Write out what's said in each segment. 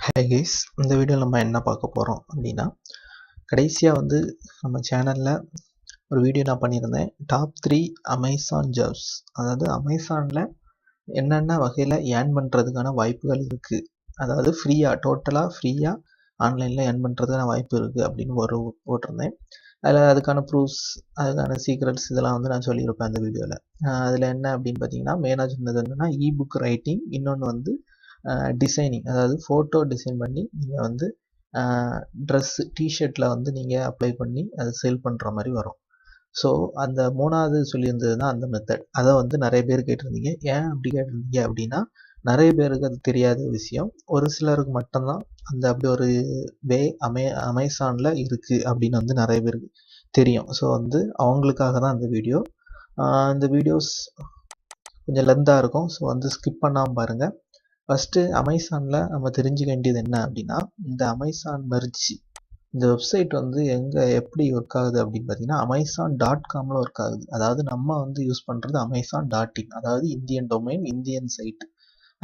Hey guys, இந்த வீடியோவில் நம்ம என்ன பார்க்க போகிறோம் அப்படின்னா, கடைசியாக நம்ம சேனலில் ஒரு வீடியோ நான் பண்ணியிருந்தேன். டாப் 3 அமேசான் ஜாப்ஸ், அதாவது அமேசானில் என்னென்ன வகையில் ஏர்ன் பண்ணுறதுக்கான வாய்ப்புகள் இருக்குது, அதாவது டோட்டலாக ஃப்ரீயாக ஆன்லைனில் ஏர்ன் பண்ணுறதுக்கான வாய்ப்பு இருக்குது அப்படின்னு போட்டிருந்தேன். அதில் அதுக்கான ப்ரூஃப்ஸ், அதுக்கான சீக்ரெட்ஸ் இதெல்லாம் நான் சொல்லியிருப்பேன் அந்த வீடியோவில். அதில் என்ன அப்படின்னு பார்த்தீங்கன்னா, மெயினாக சொன்னது என்னென்னா இபுக் ரைட்டிங், இன்னொன்று டிசைனிங், அதாவது ஃபோட்டோ டிசைன் பண்ணி நீங்கள் ட்ரெஸ்ஸு டிஷர்ட்டில் நீங்கள் அப்ளை பண்ணி அதை சேல் பண்ணுற மாதிரி வரும். ஸோ அந்த மூணாவது சொல்லியிருந்தது தான் அந்த மெத்தட். அதை நிறைய பேர் கேட்டிருந்தீங்க. ஏன் அப்படி கேட்டிருந்தீங்க அப்படின்னா, நிறைய பேருக்கு அது தெரியாத விஷயம், ஒரு சிலருக்கு மட்டும்தான் அப்படி ஒரு வே அமேசானில் இருக்குது அப்படின்னு நிறைய பேருக்கு தெரியும். ஸோ அவங்களுக்காக தான் அந்த வீடியோ. இந்த வீடியோஸ் கொஞ்சம் லென்த்தாக இருக்கும். ஸோ ஸ்கிப் பண்ணாமல் பாருங்கள். ஃபஸ்ட்டு அமேசானில் நம்ம தெரிஞ்சுக்க வேண்டியது என்ன அப்படின்னா, இந்த அமேசான் மெர்ஜ் இந்த வெப்சைட் எங்கே எப்படி ஒர்க் ஆகுது அப்படின்னு பார்த்தீங்கன்னா, அமேசான்.comல ஒர்க் ஆகுது. அதாவது நம்ம யூஸ் பண்ணுறது அமேசான்.in, அதாவது இந்தியன் டொமைன், இந்தியன் சைட்.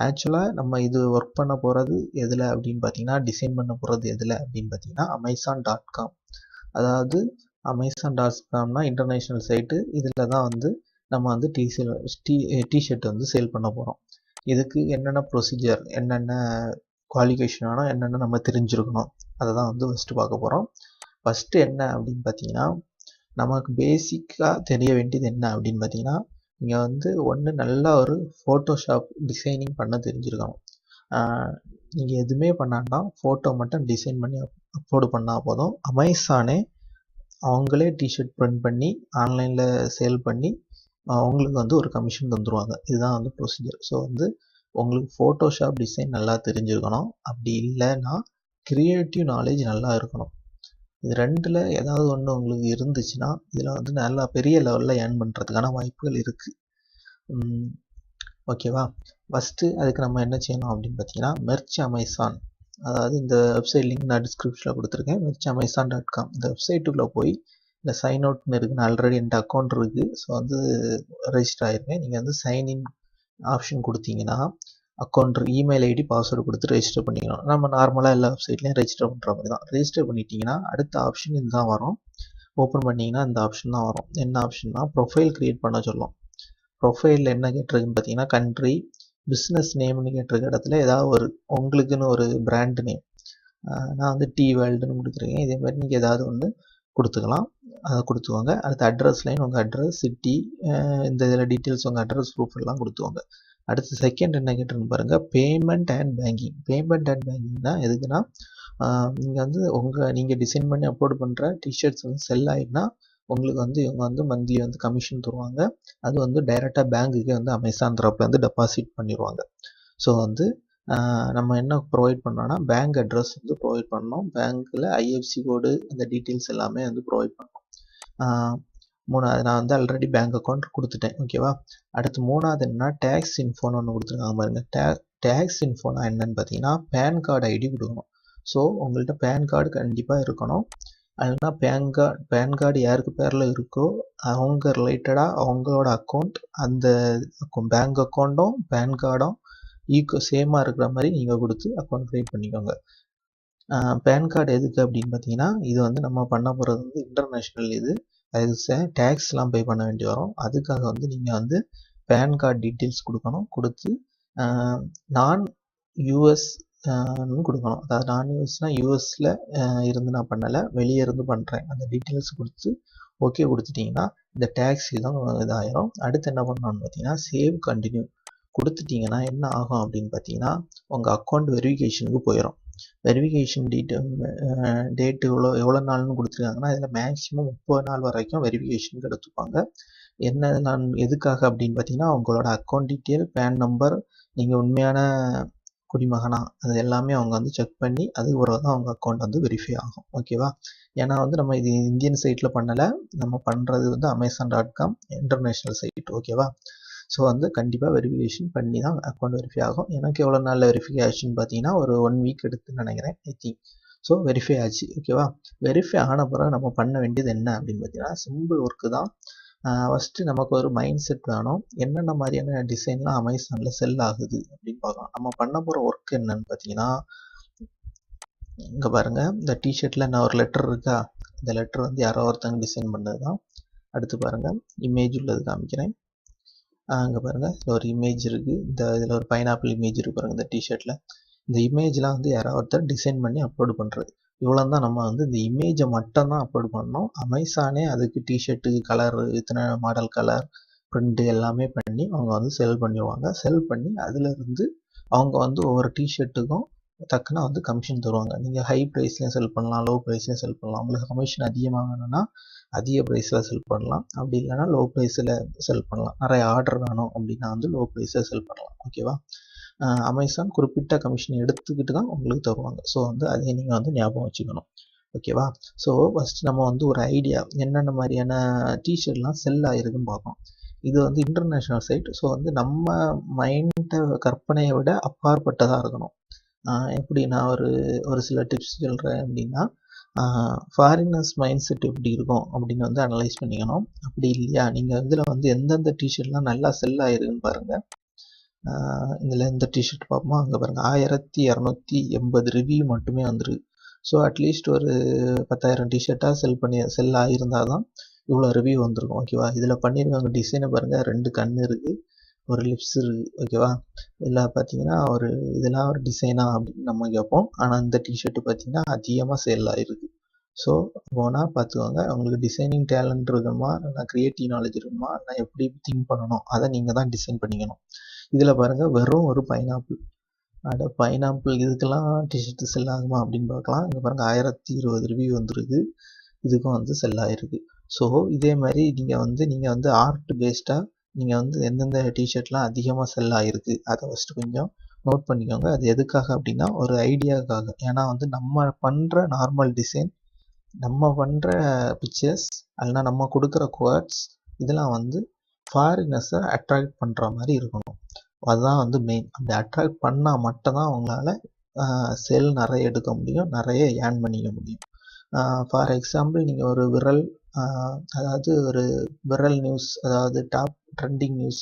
ஆக்சுவலாக நம்ம இது ஒர்க் பண்ண போகிறது எதில் அப்படின்னு பார்த்தீங்கன்னா, டிசைன் பண்ண போகிறது எதில் அப்படின்னு பார்த்தீங்கன்னா அமேசான்.com. அதாவது அமேசான்.comனா இன்டர்நேஷ்னல் சைட்டு. இதில் தான் நம்ம டிஷர்ட் சேல் பண்ண போகிறோம். இதுக்கு என்னென்ன ப்ரொசீஜர், என்னென்ன குவாலிஃபிகேஷன் வேணும், என்னென்ன நம்ம தெரிஞ்சிருக்கணும், அதை தான் ஃபஸ்ட்டு பார்க்க போகிறோம். ஃபஸ்ட்டு என்ன அப்படின்னு பார்த்தீங்கன்னா, நமக்கு பேசிக்காக தெரிய வேண்டியது என்ன அப்படின்னு பார்த்தீங்கன்னா, நீங்கள் ஒன்று நல்லா ஒரு ஃபோட்டோஷாப் டிசைனிங் பண்ண தெரிஞ்சிருக்கணும். நீங்கள் எதுவுமே பண்ணாண்டா ஃபோட்டோ மட்டும் டிசைன் பண்ணி அப்லோடு பண்ணால் போதும். அமேசானே அவங்களே டிஷர்ட் பிரிண்ட் பண்ணி ஆன்லைனில் சேல் பண்ணி அவங்களுக்கு ஒரு கமிஷன் தந்துடுவாங்க. இதுதான் ப்ரொசீஜர். ஸோ உங்களுக்கு ஃபோட்டோஷாப் டிசைன் நல்லா தெரிஞ்சிருக்கணும். அப்படி இல்லைன்னா க்ரியேட்டிவ் நாலேஜ் நல்லா இருக்கணும். இது ரெண்டில் ஏதாவது ஒன்று உங்களுக்கு இருந்துச்சுன்னா இதில் நல்லா பெரிய லெவலில் ஏர்ன் பண்ணுறதுக்கான வாய்ப்புகள் இருக்குது. ஓகேவா? ஃபஸ்ட்டு அதுக்கு நம்ம என்ன செய்யணும் அப்படின்னு பார்த்தீங்கன்னா, மெர்ச் அமேசான், அதாவது இந்த வெப்சைட் லிங்க் நான் டிஸ்கிரிப்ஷனில் கொடுத்துருக்கேன். மெர்ச் அமேசான்.com இந்த வெப்சைட்டுக்குள்ளே போய் இந்த சைன் அவுட்னு இருக்குன்னு ஆல்ரெடி என்கிட்ட அக்கௌண்ட் இருக்குது. ஸோ ரெஜிஸ்டர் ஆகிருக்கேன். நீங்கள் சைன்இன் ஆப்ஷன் கொடுத்தீங்கன்னா அக்கௌண்ட் இமெயில் ஐடி பாஸ்வேர்டு கொடுத்து ரெஜிஸ்டர் பண்ணிக்கணும். நம்ம நார்மலாக எல்லா வெப்சைட்லையும் ரெஜிஸ்டர் பண்ணுற மாதிரி தான். ரெஜிஸ்டர் பண்ணிட்டீங்கன்னா அடுத்த ஆப்ஷன் இதுதான் வரும். ஓப்பன் பண்ணிங்கன்னா இந்த ஆப்ஷன் தான் வரும். என்ன ஆப்ஷன்னா, ப்ரொஃபைல் க்ரியேட் பண்ண சொல்லும். ப்ரொஃபைலில் என்ன கேட்டிருக்குன்னு பார்த்தீங்கன்னா, கண்ட்ரி, பிஸ்னஸ் நேம்னு கேட்டிருக்க இடத்துல ஏதாவது உங்களுக்குன்னு ஒரு பிராண்ட் நேம், நான் டி வேர்ல்டுன்னு கொடுத்துருக்கேன். இதே மாதிரி நீங்கள் ஏதாவது ஒன்று கொடுத்துக்கலாம். அதை கொடுத்துவாங்க. அடுத்து அட்ரஸ் லைன், உங்கள் அட்ரஸ், சிட்டி, இந்த இதில் டீட்டெயில்ஸ், உங்கள் அட்ரஸ் ப்ரூஃப் எல்லாம் கொடுத்துவாங்க. அடுத்து செகண்ட் என்ன கேட்டுருன்னு பாருங்கள், payment and banking. Payment and பேங்கிங்னா எதுக்குன்னா, நீங்கள் நீங்கள் டிசைன் பண்ணி அப்லோட் பண்ணுற டிஷர்ட்ஸ் செல் ஆகிடுனா உங்களுக்கு இவங்க மந்த்லி கமிஷன் தருவாங்க. அது டைரெக்டாக பேங்க்குக்கே அமேசான் தரப்புலேருந்து டெபாசிட் பண்ணிடுவாங்க. ஸோ நம்ம என்ன ப்ரொவைட் பண்ணோன்னா, பேங்க் அட்ரஸ் ப்ரொவைட் பண்ணோம். பேங்க்கில் ஐஎஃப்சி கோடு, இந்த டீட்டெயில்ஸ் எல்லாமே ப்ரொவைட் பண்ணோம். மூணாவது நான் ஆல்ரெடி பேங்க் அக்கௌண்ட் கொடுத்துட்டேன். ஓகேவா? அடுத்து மூணாவது என்னன்னா, டேக்ஸ் இன்ஃபோன்னு ஒன்று கொடுத்துருக்காங்க பாருங்க. டேக்ஸ் இன்ஃபோனா என்னன்னு பார்த்தீங்கன்னா, பேன் கார்டு ஐடி கொடுக்கணும். ஸோ உங்கள்கிட்ட பேன் கார்டு கண்டிப்பாக இருக்கணும். அதுனா பேன் கார்டு யாருக்கு பேரில் இருக்கோ அவங்க ரிலேட்டடாக அவங்களோட அக்கௌண்ட், அந்த பேங்க் அக்கௌண்ட்டும் பேன் கார்டும் சேமாக இருக்கிற மாதிரி நீங்கள் கொடுத்து அக்கௌண்ட் க்ரியேட் பண்ணிக்கோங்க. பேன் கார்டு எதுக்கு அப்படின்னு பார்த்தீங்கன்னா, இது நம்ம பண்ண போகிறது இன்டர்நேஷ்னல். அதுக்கு டேக்ஸ்லாம் பே பண்ண வேண்டி வரும். அதுக்காக நீங்கள் பேன் கார்டு டீட்டெயில்ஸ் கொடுக்கணும். கொடுத்து நான் யூஎஸ் கொடுக்கணும். அதாவது நான் யூஎஸ்னால் யூஎஸில் இருந்து நான் பண்ணலை, வெளியே இருந்து பண்ணுறேன். அந்த டீட்டெயில்ஸ் கொடுத்து ஓகே கொடுத்துட்டிங்கன்னா இந்த டேக்ஸ் இதாயிரும். அடுத்து என்ன பண்ணணும்னு பார்த்தீங்கன்னா, சேவ் கண்டினியூ கொடுத்துட்டிங்கன்னா என்ன ஆகும் அப்படின்னு பார்த்தீங்கன்னா, உங்கள் அக்கௌண்ட் வெரிஃபிகேஷனுக்கு போயிடும். வெரிஃபிகேஷன் டேட்டு எவ்வளோ நாள்னு கொடுத்துருக்காங்கன்னா, இதில் மேக்ஸிமம் 30 நாள் வரைக்கும் வெரிஃபிகேஷனுக்கு எடுத்துப்பாங்க. நான் எதுக்காக அப்படின்னு பார்த்தீங்கன்னா, உங்களோட அக்கௌண்ட் டீட்டெயில், பேன் நம்பர், நீங்கள் உண்மையான குடிமகனா, அது எல்லாமே அவங்க செக் பண்ணி அதுக்கு பிறகு தான் அவங்க அக்கௌண்ட் வெரிஃபை ஆகும். ஓகேவா? ஏன்னா நம்ம இது இந்தியன் சைட்டில் பண்ணலை, நம்ம பண்ணுறது அமேசான்.com இன்டர்நேஷ்னல் சைட். ஓகேவா? ஸோ கண்டிப்பாக வெரிஃபிகேஷன் பண்ணி தான் அக்கௌண்ட் வெரிஃபை ஆகும். எனக்கு எவ்வளோ நாளில் வெரிஃபை ஆச்சுன்னு பார்த்தீங்கன்னா, ஒரு 1 வீக் எடுத்துன்னு நினைக்கிறேன், ஐ திங்க். ஸோ வெரிஃபை ஆச்சு. ஓகேவா? வெரிஃபை ஆன பிறகு நம்ம பண்ண வேண்டியது என்ன அப்படின்னு பார்த்தீங்கன்னா, சிம்பிள் ஒர்க்கு தான். ஃபஸ்ட்டு நமக்கு ஒரு மைண்ட் செட் வேணும். என்னென்ன மாதிரியான டிசைன்லாம் அமேசானில் செல் ஆகுது அப்படின்னு பார்க்கலாம். நம்ம பண்ண போகிற ஒர்க் என்னன்னு பார்த்தீங்கன்னா, இங்கே பாருங்கள், இந்த டிஷர்ட்டில் நான் ஒரு லெட்டர் இருக்கா, இந்த லெட்டர் வந்து யாரோ ஒருத்தங்க டிசைன் பண்ணது தான். அடுத்து பாருங்கள், இமேஜ் உள்ளது காமிக்கிறேன். அங்கே பாருங்கள், இதில் ஒரு இமேஜ் இருக்குது. இதில் ஒரு பைனாப்பிள் இமேஜ் இருக்குது பாருங்கள் இந்த டிஷர்ட்டில். இந்த இமேஜ்லாம் வந்து யாரோ ஒருத்தர் டிசைன் பண்ணி அப்லோட் பண்ணுறது. இவ்வளோ தான் நம்ம வந்து இந்த இமேஜை மட்டும் தான் அப்லோட் பண்ணோம். அமேசானே அதுக்கு டிஷர்ட்டு கலர், இத்தனை மாடல் கலர், பிரிண்ட் எல்லாமே பண்ணி அவங்க வந்து செல் பண்ணிடுவாங்க. செல் பண்ணி அதிலிருந்து அவங்க வந்து ஒவ்வொரு டிஷர்ட்டுக்கும் டக்குன்னு வந்து கமிஷன் தருவாங்க. நீங்கள் ஹை ப்ரைஸ்லையும் செல் பண்ணலாம், லோ ப்ரைஸ்லையும் செல் பண்ணலாம். உங்களுக்கு கமிஷன் அதிகமாக வேணும்னா அதிக ப்ரைஸில் செல் பண்ணலாம், அப்படி இல்லைனா லோ ப்ரைஸில் செல் பண்ணலாம். நிறைய ஆர்டர் வேணும் அப்படின்னா வந்து லோ ப்ரைஸில் செல் பண்ணலாம். ஓகேவா? அமேசான் குறிப்பிட்ட கமிஷன் எடுத்துக்கிட்டு தான் உங்களுக்கு தருவாங்க. ஸோ வந்து அதை நீங்கள் வந்து ஞாபகம் வச்சுக்கணும். ஓகேவா? ஸோ ஃபஸ்ட் நம்ம வந்து ஒரு ஐடியா என்னென்ன மாதிரியான டிஷர்ட்லாம் செல் ஆகிருக்குன்னு பார்ப்போம். இது வந்து இன்டர்நேஷ்னல் சைட். ஸோ வந்து நம்ம மைண்டை கற்பனையை விட அப்பாற்பட்டதாக இருக்கணும். எப்படி நான் ஒரு சில டிப்ஸ் சொல்கிறேன் அப்படின்னா, ஃபாரினர்ஸ் மைண்ட் செட் எப்படி இருக்கும் அப்படின்னு வந்து அனலைஸ் பண்ணிக்கணும். அப்படி இல்லையா, நீங்கள் இதில் வந்து எந்தெந்த டிஷர்ட்லாம் நல்லா செல் ஆகிருக்குன்னு பாருங்கள். இதில் இந்த டிஷர்ட் பார்ப்போமா, அங்கே பாருங்கள் 1280 ரிவ்யூ மட்டுமே வந்துருக்கு. ஸோ அட்லீஸ்ட் ஒரு 10,000 டிஷர்ட்டாக செல் ஆகியிருந்தால் தான் இவ்வளோ ரிவ்யூ வந்திருக்கும். ஓகேவா? இதில் பண்ணியிருக்காங்க டிசைனை பாருங்கள், 2 கண் இருக்குது, ஒரு லிப்ஸ் இருக்குது. ஓகேவா? இதில் பார்த்தீங்கன்னா இதெல்லாம் ஒரு டிசைனா அப்படின்னு நம்ம கேட்போம். ஆனால் இந்த டிஷர்ட்டு பார்த்தீங்கன்னா அதிகமாக சேல் ஆகிருக்கு. ஸோ போனால் பார்த்துக்கோங்க, உங்களுக்கு டிசைனிங் டேலண்ட் இருக்கணுமா, இல்லை க்ரியேட்டிவ் நாலேஜ் இருக்கணுமா, இல்லை எப்படி திங்க் பண்ணணும், அதை நீங்கள் தான் டிசைன் பண்ணிக்கணும். இதில் பாருங்கள், வெறும் ஒரு பைனாப்பிள். பைனாப்பிள் இதுக்கெல்லாம் டிஷர்ட் செல் ஆகுமா அப்படின்னு பார்க்கலாம். இங்கே பாருங்கள் 1020 ரிவ்யூ வந்துருக்கு, இதுக்கும் வந்து செல் ஆகிருக்கு. ஸோ இதே மாதிரி நீங்கள் வந்து ஆர்ட் பேஸ்டாக நீங்கள் வந்து எந்தெந்த டிஷர்ட்லாம் அதிகமாக செல் ஆகிருக்கு அதை ஃபஸ்ட்டு கொஞ்சம் நோட் பண்ணிக்கோங்க. அது எதுக்காக அப்படின்னா ஒரு ஐடியாவுக்காக. ஏன்னா வந்து நம்ம பண்ணுற நார்மல் டிசைன், நம்ம பண்ணுற பிக்சர்ஸ், இல்லைனா நம்ம கொடுக்குற குவாட்ஸ், இதெல்லாம் வந்து ஃபாரினர்ஸை அட்ராக்ட் பண்ணுற மாதிரி இருக்கணும். அதுதான் வந்து மெயின். அப்படி அட்ராக்ட் பண்ணால் மட்டும்தான் அவங்களால செல் நிறைய எடுக்க முடியும், நிறைய ஏர்ன் பண்ணிக்க முடியும். ஃபார் எக்ஸாம்பிள், நீங்கள் ஒரு அதாவது ஒரு விரல் நியூஸ், அதாவது டாப் ட்ரெண்டிங் நியூஸ்,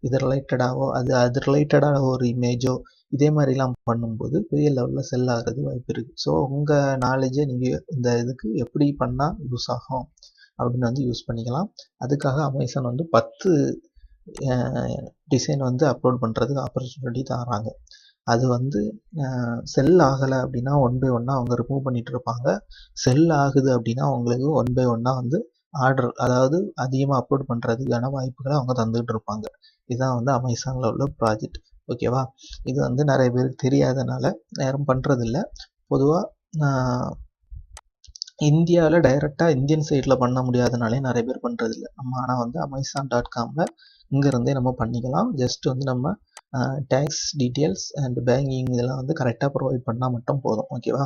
இது ரிலேட்டடாகவோ அது ரிலேட்டடாக ஒரு இமேஜோ இதே மாதிரிலாம் பண்ணும்போது பெரிய லெவலில் செல் ஆகிறது வாய்ப்பு இருக்குது. ஸோ உங்கள் நாலேஜை நீங்கள் இந்த இதுக்கு எப்படி பண்ணால் யூஸ் ஆகும் அப்படின்னு வந்து யூஸ் பண்ணிக்கலாம். அதுக்காக அமேசான் வந்து 10 டிசைன் வந்து அப்லோட் பண்ணுறதுக்கு ஆப்பர்ச்சுனிட்டி தராங்க. அது வந்து செல் ஆகலை அப்படின்னா 1 by 1 அவங்க ரிமூவ் பண்ணிட்டு இருப்பாங்க. செல் ஆகுது அப்படின்னா அவங்களுக்கு 1 by 1 வந்து ஆர்டர், அதாவது அதிகமாக அப்லோட் பண்ணுறதுக்கான வாய்ப்புகளை அவங்க தந்துகிட்டு இருப்பாங்க. இதுதான் வந்து அமேசானில் உள்ள ப்ராஜெக்ட். ஓகேவா? இது வந்து நிறைய பேருக்கு தெரியாதனால யாரும் பண்ணுறதில்ல. பொதுவாக இந்தியாவில் டைரெக்டாக இந்தியன் சைட்டில் பண்ண முடியாதனாலே நிறைய பேர் பண்ணுறதில்ல. ஆனால் வந்து Amazon.comல இங்கேருந்தே நம்ம பண்ணிக்கலாம். ஜஸ்ட் வந்து நம்ம டேக்ஸ் டீட்டெயில்ஸ் அண்ட் பேங்கிங் இதெல்லாம் வந்து கரெக்டாக ப்ரொவைட் பண்ணால் மட்டும் போதும். ஓகேவா?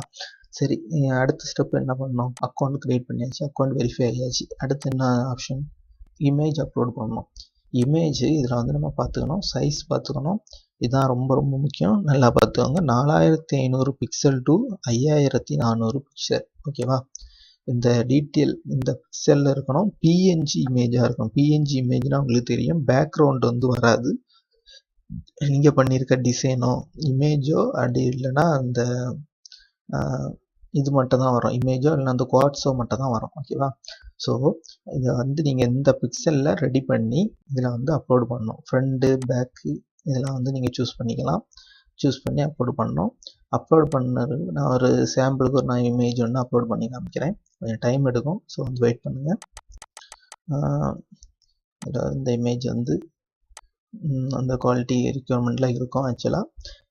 சரி, அடுத்த ஸ்டெப் என்ன பண்ணணும்? அக்கௌண்ட் க்ரியேட் பண்ணியாச்சு, அக்கௌண்ட் வெரிஃபை ஆகியாச்சு. அடுத்து என்ன ஆப்ஷன்? இமேஜ் அப்லோட் பண்ணணும். இமேஜ் இதில் வந்து நம்ம பார்த்துக்கணும், சைஸ் பார்த்துக்கணும். இதுதான் ரொம்ப ரொம்ப முக்கியம், நல்லா பார்த்துக்கோங்க. 4500 பிக்சல் டு 5400 பிக்சல். ஓகேவா? இந்த டீட்டெயில் இந்த பிக்சலில் இருக்கணும். பிஎன்ஜி இமேஜாக இருக்கணும். பிஎன்ஜி இமேஜ்னால் உங்களுக்கு தெரியும், பேக்ரவுண்ட் வந்து வராது. நீங்கள் பண்ணியிருக்க டிசைனோ இமேஜோ அப்படி இல்லைன்னா அந்த இது மட்டும் தான் வரும், இமேஜோ இல்லைனா அந்த குவாட்ஸோ மட்டும் தான் வரும். ஓகேவா? ஸோ இதை வந்து நீங்கள் இந்த பிக்சலில் ரெடி பண்ணி இதில் வந்து அப்லோட் பண்ணணும். ஃப்ரண்ட்டு, பேக்கு இதெல்லாம் வந்து நீங்கள் சூஸ் பண்ணிக்கலாம். சூஸ் பண்ணி அப்லோட் பண்ணணும். அப்லோட் பண்ணது நான் ஒரு சாம்பிளுக்கு ஒரு இமேஜ் ஒன்று அப்லோட் பண்ணி காமிக்கிறேன். கொஞ்சம் டைம் எடுக்கும், ஸோ வந்து வெயிட் பண்ணுங்கள். இந்த இமேஜ் வந்து அந்த குவாலிட்டி ரிக்யர்மெண்ட்டில் இருக்கும். ஆக்சுவலாக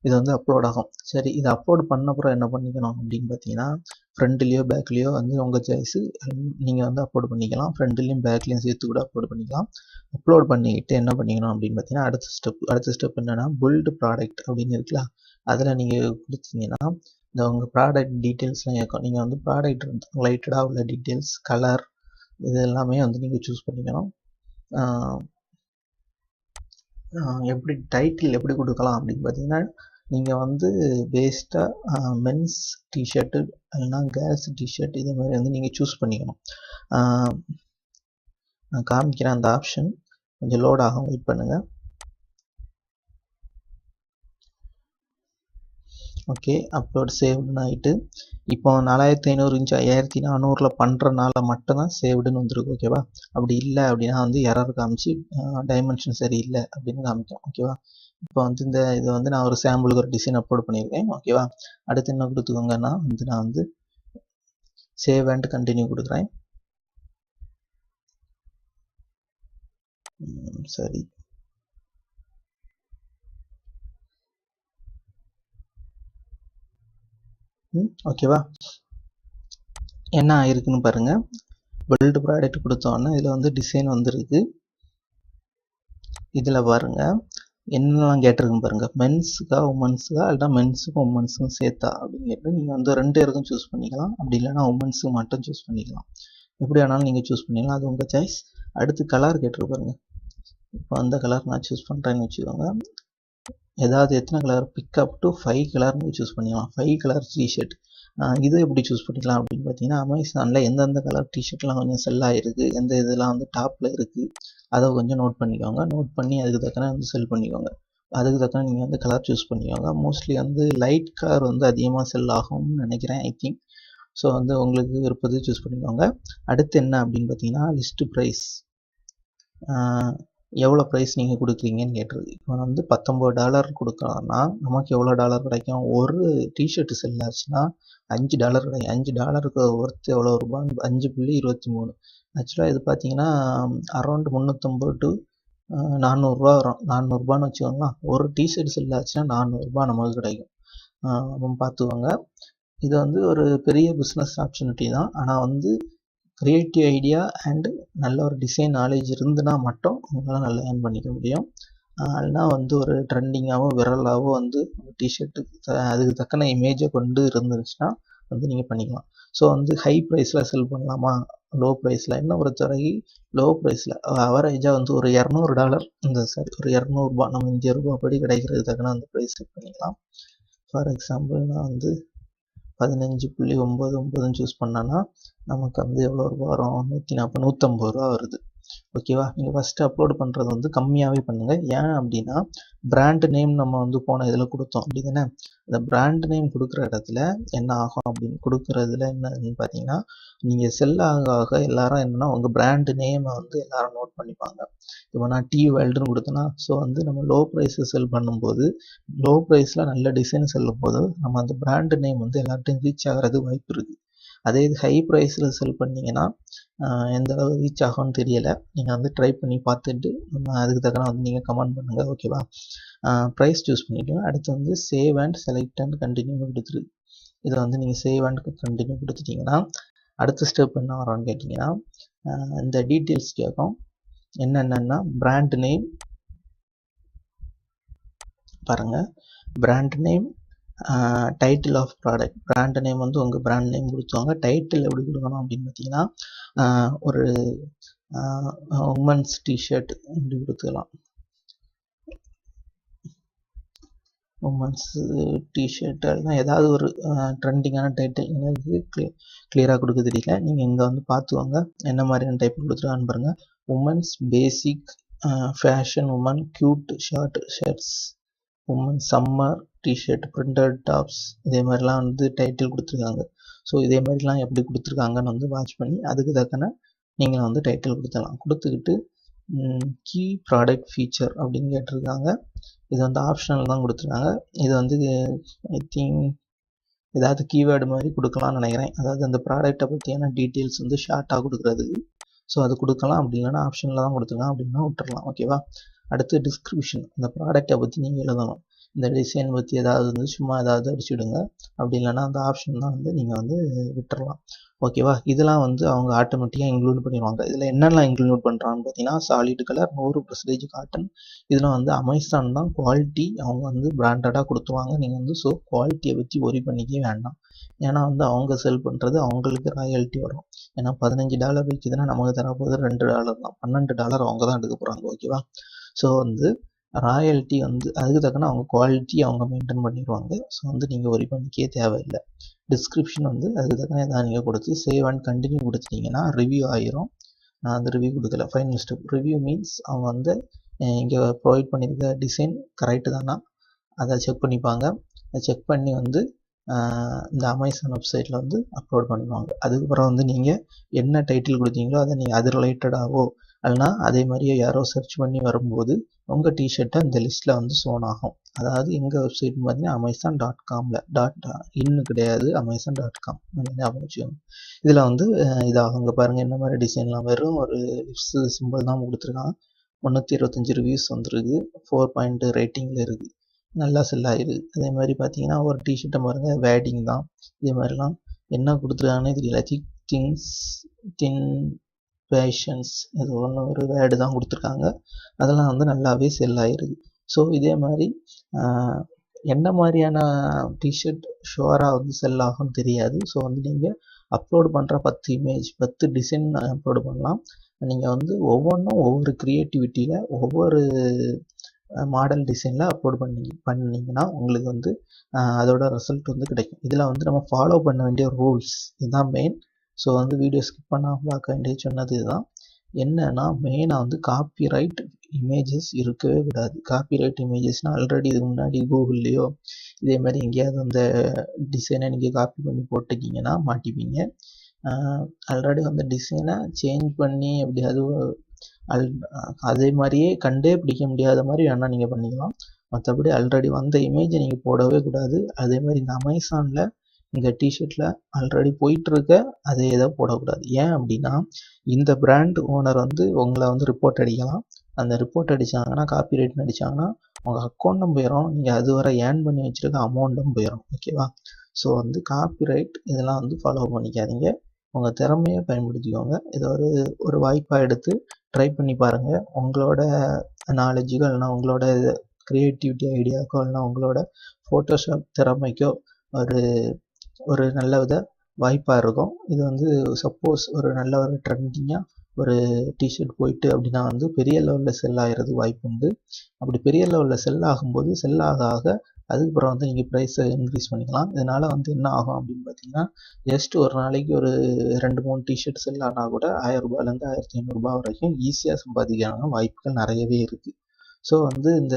இது வந்து அப்லோட் ஆகும். சரி, இது அப்லோட் பண்ண அப்புறம் என்ன பண்ணிக்கணும் அப்படின்னு பார்த்தீங்கன்னா, ஃப்ரண்ட்லேயோ பேக்லேயோ வந்து உங்கள் சாய்ஸு, நீங்கள் வந்து அப்லோட் பண்ணிக்கலாம். ஃப்ரண்ட்லேயும் பேக்லேயும் சேர்த்து கூட அப்லோட் பண்ணிக்கலாம். அப்லோட் பண்ணிக்கிட்டு என்ன பண்ணிக்கணும் அப்படின்னு பார்த்தீங்கன்னா, அடுத்த ஸ்டெப் என்னென்னா, பில்டு ப்ராடக்ட் அப்படின்னு இருக்குல்ல, அதில் நீங்கள் கொடுத்தீங்கன்னா இந்த உங்கள் ப்ராடக்ட் டீட்டெயில்ஸ்லாம் இருக்கும். நீங்கள் வந்து ப்ராடக்ட் ரிலேட்டடாக உள்ள டீட்டெயில்ஸ், கலர், இது எல்லாமே வந்து நீங்கள் சூஸ் பண்ணிக்கணும். எப்படி டைட்டில் எப்படி கொடுக்கலாம் அப்படின்னு பார்த்தீங்கன்னா, நீங்கள் வந்து பேஸ்டாக மென்ஸ் டிஷர்ட்டு இல்லைனா கேர்ள்ஸ் டிஷர்ட் இதே மாதிரி வந்து நீங்கள் சூஸ் பண்ணிக்கணும். நான் காமிக்கிறேன் அந்த ஆப்ஷன், கொஞ்சம் லோட் ஆகும், வெயிட் பண்ணுங்கள். ஓகே, அப்லோட் சேவ்டுன்னு ஆகிட்டு இப்போ 4500 இன்ச் 5400 பண்ணுறனால மட்டும்தான் சேவ்டுன்னு வந்துருக்கு. ஓகேவா? அப்படி இல்லை அப்படின்னா வந்து எரர் காமிச்சு டைமென்ஷன் சரியில்லை அப்படின்னு காமிக்கும். ஓகேவா? இப்போ வந்து இதை வந்து நான் ஒரு சாம்பிளுக்கு ஒரு டிசைன் அப்லோட் பண்ணியிருக்கேன். ஓகேவா? அடுத்து என்ன கொடுத்துக்கோங்கன்னா வந்து நான் வந்து சேவ் அண்ட் கண்டினியூ கொடுக்குறேன். சரி, ஓகேவா? என்ன ஆயிருக்குன்னு பாருங்க. பில்ட் ப்ராடக்ட் கொடுத்தோன்னா இதில் வந்து டிசைன் வந்துருக்கு. இதில் பாருங்க என்னெல்லாம் கேட்டிருக்குன்னு பாருங்க. மென்ஸுக்கா உமன்ஸுக்கா இல்லைனா மென்ஸுக்கும் உமன்ஸுக்கும் சேர்த்தா அப்படின்னு கேட்டு நீங்கள் வந்து 2 பேருக்கும் சூஸ் பண்ணிக்கலாம். அப்படி இல்லைனா உமன்ஸுக்கு மட்டும் சூஸ் பண்ணிக்கலாம். எப்படி வேணாலும் நீங்கள் சூஸ் பண்ணிக்கலாம், அது உங்கள் சாய்ஸ். அடுத்து கலர் கேட்டிருப்பாருங்க. இப்போ அந்த கலர் நான் சூஸ் பண்ணுறேன்னு வச்சுக்கோங்க. ஏதாவது எத்தனை கலர் பிக்கப் டு 5 கலர் நீங்கள் சூஸ் பண்ணிக்கலாம். 5 கலர் டிஷர்ட். இது எப்படி சூஸ் பண்ணிக்கலாம் அப்படின்னு பார்த்தீங்கன்னா, அமேசானில் எந்தெந்த கலர் டிஷர்ட்லாம் கொஞ்சம் செல் ஆகிருக்கு, எந்த இதெல்லாம் வந்து டாப்பில் இருக்குது, அதை கொஞ்சம் நோட் பண்ணிக்கோங்க. நோட் பண்ணி அதுக்கு தக்கன வந்து செல் பண்ணிக்கோங்க. அதுக்கு தக்கன நீங்கள் வந்து கலர் சூஸ் பண்ணிக்கோங்க. மோஸ்ட்லி வந்து லைட் கலர் வந்து அதிகமாக செல் ஆகும்னு நினைக்கிறேன், ஐ திங்க். ஸோ வந்து உங்களுக்கு விருப்பத்தை சூஸ் பண்ணிக்கோங்க. அடுத்து என்ன அப்படின்னு பார்த்தீங்கன்னா, லிஸ்ட்டு ப்ரைஸ். எவ்வளோ ப்ரைஸ் நீங்கள் கொடுக்குறீங்கன்னு கேட்டிருக்கு. இப்போ வந்து $19 கொடுக்கலாம்னா நமக்கு எவ்வளோ டாலர் கிடைக்கும்? ஒரு டிஷர்ட் செல் ஆச்சுன்னா $5 கிடைக்கும். $5க்கு ஒர்த்து எவ்வளோ ரூபா? 5.23. ஆக்சுவலாக இது பார்த்தீங்கன்னா அரௌண்ட் 350 டு 400 ரூபா வரும். 400 ரூபான்னு வச்சுக்கோங்களேன். ஒரு டிஷர்ட் செல் ஆச்சுன்னா 400 ரூபா நமக்கு கிடைக்கும். பார்த்துக்கோங்க. இது வந்து ஒரு பெரிய பிஸ்னஸ் ஆப்பர்ச்சுனிட்டி தான். ஆனால் வந்து கிரியேட்டிவ் ஐடியா அண்டு நல்ல ஒரு டிசைன் நாலேஜ் இருந்துன்னா மட்டும் உங்களால் நல்லா ஏர்ன் பண்ணிக்க முடியும். இல்லைனா வந்து ஒரு ட்ரெண்டிங்காகவோ விரலாகவோ வந்து டிஷர்ட்டுக்கு அதுக்கு தக்கன இமேஜை கொண்டு இருந்துச்சுன்னா வந்து நீங்கள் பண்ணிக்கலாம். ஸோ வந்து ஹை ப்ரைஸில் செல் பண்ணலாமா, லோ ப்ரைஸில்? என்ன பொறுத்தவரைக்கும் லோ ப்ரைஸில் அவரேஜாக வந்து ஒரு $200 ஒரு 200 ரூபா நம்ம இந்திய ரூபா படி கிடைக்கிறது தக்கன அந்த ப்ரைஸ் செட் பண்ணிக்கலாம். ஃபார் எக்ஸாம்பிள் நான் வந்து 15.99 சூஸ் பண்ணேன்னா நமக்கு வந்து எவ்வளோ ரூபா வரும்? 150 ரூபா வருது. ஓகேவா? நீங்கள் ஃபஸ்ட்டு அப்லோட் பண்ணுறது வந்து கம்மியாகவே பண்ணுங்கள். ஏன் அப்படின்னா பிராண்டு நேம் நம்ம வந்து போன இதில் கொடுத்தோம் அப்படி தானே. இந்த பிராண்டு நேம் கொடுக்குற இடத்துல என்ன ஆகும் அப்படின்னு கொடுக்குறதுல என்னன்னு பார்த்தீங்கன்னா, நீங்கள் செல் ஆக எல்லாரும் என்னென்னா உங்கள் பிராண்டு நேமை வந்து எல்லாரும் நோட் பண்ணிப்பாங்க. இப்போ நான் டி வேர்ல்டுன்னு கொடுத்தேன்னா, ஸோ வந்து நம்ம லோ ப்ரைஸில் செல் பண்ணும்போது, லோ ப்ரைஸில் நல்ல டிசைன் செல்லும் போது நம்ம அந்த பிராண்டு நேம் வந்து எல்லார்ட்டையும் ரீச் ஆகிறது வாய்ப்பு இருக்குது. அதே இது ஹை ப்ரைஸில் செல் பண்ணிங்கன்னா எந்த அளவு ரீச் ஆகும்னு தெரியலை. நீங்கள் வந்து ட்ரை பண்ணி பார்த்துட்டு அதுக்கு தக்கன வந்து நீங்கள் கமெண்ட் பண்ணுங்கள். ஓகேவா? ப்ரைஸ் சூஸ் பண்ணிவிட்டு அடுத்து வந்து save and select and continue கொடுத்துரு. இதை வந்து நீங்கள் சேவ் அண்ட் கண்டினியூ கொடுத்துட்டிங்கன்னா அடுத்த ஸ்டெப் என்ன வரும்னு கேட்டிங்கன்னா, இந்த டீட்டெயில்ஸ் கேட்கும். என்னென்னா பிராண்ட் நேம் பாருங்கள், brand name, title of product. Brand name வந்து உங்கள் பிராண்ட் நேம் கொடுத்துவாங்க. டைட்டில் எப்படி கொடுக்கணும் அப்படின்னு பார்த்தீங்கன்னா, ஒரு உமன்ஸ் டிஷர்ட் இப்படி கொடுத்துக்கலாம். உமன்ஸ் டிஷர்ட் அதுதான் ஏதாவது ஒரு ட்ரெண்டிங்கான டைட்டில் எனக்கு கிளியராக கொடுக்க தெரியல. நீங்கள் இங்கே வந்து பார்த்துவாங்க என்ன மாதிரியான டைப் கொடுத்துருக்கான்னு பாருங்கள். Women's basic fashion women cute shirts women summer T-shirt printed tops இதே மாதிரிலாம் வந்து டைட்டில் கொடுத்துருக்காங்க. ஸோ இதே மாதிரிலாம் எப்படி கொடுத்துருக்காங்கன்னு வந்து வாட்ச் பண்ணி அதுக்கு தக்கன நீங்கள் வந்து டைட்டில் கொடுத்துக்கலாம். கொடுத்துக்கிட்டு கீ ப்ராடக்ட் ஃபீச்சர் அப்படின்னு கேட்டிருக்காங்க. இது வந்து ஆப்ஷனல் தான் கொடுத்துருக்காங்க. இது வந்து ஐ திங்க் ஏதாவது கீவேர்டு மாதிரி கொடுக்கலாம்னு நினைக்கிறேன். அதாவது அந்த ப்ராடக்டை பற்றியான டீட்டெயில்ஸ் வந்து ஷார்ட்டாக கொடுக்குறதுக்கு. ஸோ அது கொடுக்கலாம். அப்படி இல்லைன்னா ஆப்ஷனில் தான் கொடுத்துருக்காங்க அப்படின்னா விட்டுறலாம். ஓகேவா? அடுத்து டிஸ்கிரிப்ஷன். இந்த ப்ராடக்டை பற்றி நீங்கள் எழுதணும். இந்த டிசைன் பற்றி ஏதாவது வந்து சும்மா ஏதாவது அடிச்சுடுங்க. அப்படி இல்லைன்னா அந்த ஆப்ஷன் தான் வந்து நீங்கள் வந்து விட்டுறலாம். ஓகேவா? இதெல்லாம் வந்து அவங்க ஆட்டோமேட்டிக்காக இன்க்ளூட் பண்ணிடுவாங்க. இதில் என்னெல்லாம் இன்க்ளூட் பண்ணுறான்னு பார்த்தீங்கன்னா, சாலிட் கலர், 100% காட்டன். இதில் வந்து அமேசான் தான் குவாலிட்டி அவங்க வந்து பிராண்டடாக கொடுத்துருவாங்க. நீங்கள் வந்து ஸோ குவாலிட்டியை பற்றி ஒரி பண்ணிக்கவே வேண்டாம். ஏன்னா வந்து அவங்க செல் பண்ணுறது அவங்களுக்கு ராயல்ட்டி வரும். ஏன்னா $15 விற்கிதுன்னா நமக்கு தரப்போது $2 தான். $12 அவங்க தான் எடுக்க போகிறாங்க. ஓகேவா? ஸோ வந்து ராயல்ட்டி வந்து அதுக்கு தக்கன அவங்க குவாலிட்டி அவங்க மெயின்டைன் பண்ணிடுவாங்க. ஸோ வந்து நீங்கள் ஒரி பண்ணிக்கவே தேவையில்லை. டிஸ்கிரிப்ஷன் வந்து அதுக்கு தக்கன எதாவது நீங்கள் கொடுத்து சேவ் அண்ட் கண்டினியூ கொடுத்துட்டிங்கன்னா ரிவ்யூ ஆயிரும். நான் வந்து ரிவ்யூ கொடுக்கல. ஃபைனல் ஸ்டெப் ரிவ்யூ மீன்ஸ் அவங்க வந்து இங்கே ப்ரொவைட் பண்ணியிருக்க டிசைன் கரெக்டு தானா அதை செக் பண்ணிப்பாங்க. அதை செக் பண்ணி வந்து இந்த அமேசான் வெப்சைட்டில் வந்து அப்லோட் பண்ணுவாங்க. அதுக்கப்புறம் வந்து நீங்கள் என்ன டைட்டில் கொடுத்தீங்களோ அதை நீங்கள் அது ரிலேட்டடாகவோ இல்லைனா அதே மாதிரியே யாரோ சர்ச் பண்ணி வரும்போது உங்கள் டிஷர்ட்டை இந்த லிஸ்ட்டில் வந்து ஷோன் ஆகும். அதாவது எங்கள் வெப்சைட் பார்த்தீங்கன்னா amazon.comல .in கிடையாது, amazon.com வச்சுக்கோங்க. இதில் வந்து இதாகும். இங்கே பாருங்கள் என்ன மாதிரி டிசைன்லாம் வெறும் ஒரு லிப்ஸ் சிம்பிள் தான் கொடுத்துருக்கான். 325 ரிவ்யூஸ் வந்துருக்கு, 4.2 ரேட்டிங்கில் இருக்குது, நல்லா செல் ஆகிடுது. அதே மாதிரி பார்த்தீங்கன்னா ஒரு டிஷர்ட்டை பாருங்கள் வேடிங் தான். இதே மாதிரிலாம் என்ன கொடுத்துருக்காங்கன்னே தெரியல. தின் பேஷன்ஸ் இது ஒரு வேர்டு தான் கொடுத்துருக்காங்க. அதெல்லாம் வந்து நல்லாவே செல் ஆகிடுது. ஸோ இதே மாதிரி என்ன மாதிரியான டிஷர்ட் ஷுவராக வந்து செல் ஆகும்னு தெரியாது. ஸோ வந்து நீங்கள் அப்லோட் பண்ணுற 10 இமேஜ் 10 டிசைன் அப்லோட் பண்ணலாம். நீங்கள் வந்து ஒவ்வொன்றும் ஒவ்வொரு க்ரியேட்டிவிட்டியில் ஒவ்வொரு மாடல் டிசைனில் அப்லோட் பண்ணிங்கன்னா உங்களுக்கு வந்து அதோட ரிசல்ட் வந்து கிடைக்கும். இதில் வந்து நம்ம ஃபாலோ பண்ண வேண்டிய ரூல்ஸ் இதுதான் மெயின். ஸோ வந்து வீடியோ ஸ்கிப் பண்ணாமல் பார்க்க வேண்டிய சொன்னது இதுதான். என்னன்னா மெயினாக வந்து காப்பிரைட் இமேஜஸ் இருக்கவே கூடாது. காப்பிரைட் இமேஜஸ்னால் ஆல்ரெடி இதுக்கு முன்னாடி கூகுள்லேயோ இதே மாதிரி எங்கேயாவது அந்த டிசைனை நீங்கள் காப்பி பண்ணி போட்டுக்கிங்கன்னா மாட்டிப்பீங்க. ஆல்ரெடி வந்து டிசைனை சேஞ்ச் பண்ணி எப்படியாவது அதே மாதிரியே கண்டே பிடிக்க முடியாத மாதிரி வேணால் நீங்கள் பண்ணிக்கலாம். மற்றபடி ஆல்ரெடி வந்த இமேஜை நீங்கள் போடவே கூடாது. அதே மாதிரி இந்த அமேசானில் இந்த டிஷர்ட்டில் ஆல்ரெடி போயிட்டுருக்க அதே இதை போடக்கூடாது. ஏன் அப்படின்னா இந்த பிராண்ட் ஓனர் வந்து உங்களை வந்து ரிப்போர்ட் அடிக்கலாம். அந்த ரிப்போர்ட் அடித்தாங்கன்னா காப்பிரைட்னு அடித்தாங்கன்னா உங்கள் அக்கௌண்ட்டும் போயிடும், நீங்கள் அதுவரை ஏர்ன் பண்ணி வச்சுருக்க அமௌண்ட்டும் போயிடும். ஓகேவா? ஸோ வந்து காப்பிரைட் இதெல்லாம் வந்து ஃபாலோ பண்ணிக்காதீங்க. உங்கள் திறமையை பயன்படுத்திக்கோங்க. இதை ஒரு வாய்ப்பாக எடுத்து ட்ரை பண்ணி பாருங்கள். உங்களோட நாலேஜுக்கோ இல்லைனா உங்களோட க்ரியேட்டிவிட்டி ஐடியாக்கோ இல்லைனா உங்களோட ஃபோட்டோஷாப் திறமைக்கோ ஒரு நல்ல வாய்ப்பாக இருக்கும். இது வந்து சப்போஸ் ஒரு நல்ல ஒரு ட்ரெண்டிங்காக ஒரு டிஷர்ட் போயிட்டு அப்படின்னா வந்து பெரிய லெவலில் செல் ஆகிறது வாய்ப்பு உண்டு. அப்படி பெரிய லெவலில் செல் ஆகும்போது செல் ஆக அதுக்கப்புறம் வந்து நீங்கள் ப்ரைஸை இன்க்ரீஸ் பண்ணிக்கலாம். இதனால் வந்து என்ன ஆகும் அப்படின்னு பார்த்தீங்கன்னா ஜஸ்ட் ஒரு நாளைக்கு ஒரு 2-3 டிஷர்ட் செல் ஆனால் கூட 1000 ரூபாயிலேருந்து 1500 வரைக்கும் ஈஸியாக சம்பாதிக்கான வாய்ப்புகள் நிறையவே இருக்குது. ஸோ வந்து இந்த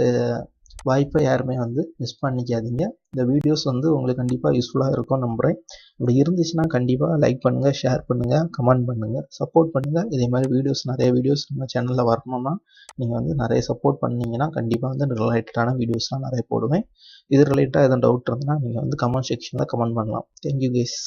வாய்ப்பை யாருமே வந்து மிஸ் பண்ணிக்காதீங்க. இந்த வீடியோஸ் வந்து உங்களுக்கு கண்டிப்பாக யூஸ்ஃபுல்லாக இருக்கும்னு நம்புகிறேன். இப்படி இருந்துச்சுன்னா கண்டிப்பாக லைக் பண்ணுங்கள், ஷேர் பண்ணுங்கள், கமெண்ட் பண்ணுங்கள், சப்போர்ட் பண்ணுங்கள். இதே மாதிரி நிறைய வீடியோஸ் நம்ம சேனலில் வரணும்னா நீங்கள் வந்து நிறைய சப்போர்ட் பண்ணிங்கன்னா கண்டிப்பாக வந்து ரிலேட்டடான வீடியோஸ்லாம் நிறைய போடுவேன். இது ரிலேட்டடாக எதுவும் டவுட் இருந்ததுன்னா நீங்கள் வந்து கமெண்ட் செக்ஷனில் கமெண்ட் பண்ணலாம். Thank you guys.